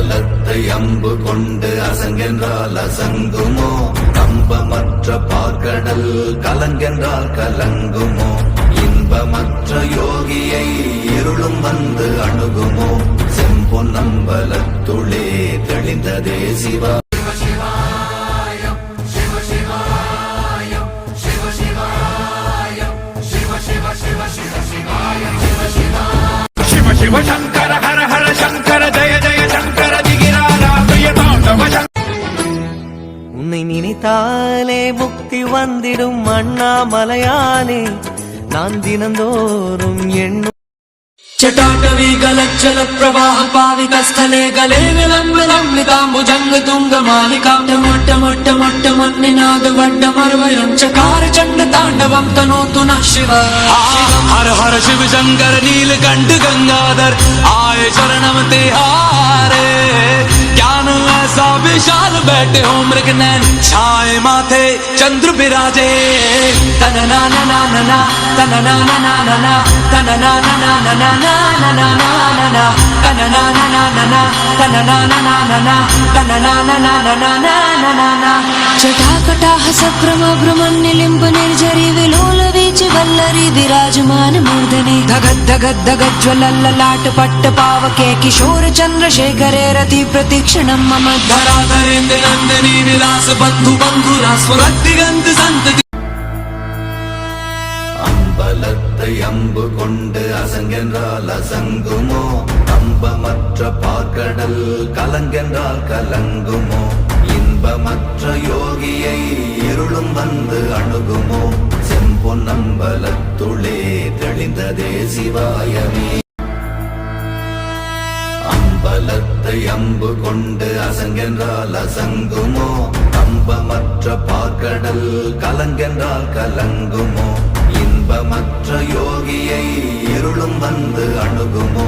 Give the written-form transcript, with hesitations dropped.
அம்பலத்தை அம்பு கொண்டு அசங்கென்றால் அசங்குமோ கம்பமற்ற பார்க்கடல் கலங்கென்றால் கலங்குமோ இன்பமற்ற யோகியை இருளும் வந்து அணுகுமோ செம்பொன் அம்பலத்துளே தெளிந்ததே சிவா शिव शंकर हर हर शंकर जय जय शंकर உன்னை நினைத்தாலே முக்தி வந்திடும் அண்ணாமலையானே நான் தினந்தோறும் எண்ணும் चटाटवी गलज्जल प्रवाह पाविक स्थले गले विलंब लंबिताम्बुजंग तुंग मालिका मोट्ट मोट्ट मोट्ट मन्निनाद वड्ड मर्वयं चकार चंड तांडवं तनोतु नः शिव हर हर शिव शंकर नीलकंठ गंगाधर आए शरणम तिहारे ज्ञान ऐसा विशाल बैठे हो मृग नैन छाए माथे चंद्र बिराजे तनना ना ना ना तनना ना ना ना तनना ना ना ना ना चटाकटाह सभ्रम भ्रमन्निलिम्ब निर्झरी विलोल वीचि वल्लरी विराजमान मूर्धने धगद् धगद् धगज्ज्वलल्ललाट पट्ट पावके किशोर चन्द्रशेखरे रति प्रतीक्षणं मम धराधरेन्द्र नन्दिनी विलास बन्धु बन्धुरा स्फुरद्दिगन्त सन्तति அம்பலத்தை அம்பு கொண்டு அசங்கென்றால் அசங்குமோ கம்பமற்ற பார்க்கடல் கலங்கென்றால் கலங்குமோ இன்பமற்ற யோகியை இருளும் வந்து அணுகுமோ செம்பொன் அம்பலத்துளே தெளிந்ததே சிவாயமே அம்பலத்தை அம்பு கொண்டு அசங்கென்றால் அசங்குமோ கம்பமற்ற பார்க்கடல் கலங்கென்றால் கலங்குமோ இன்பமற்ற யோகியை இருளும் வந்து அணுகுமோ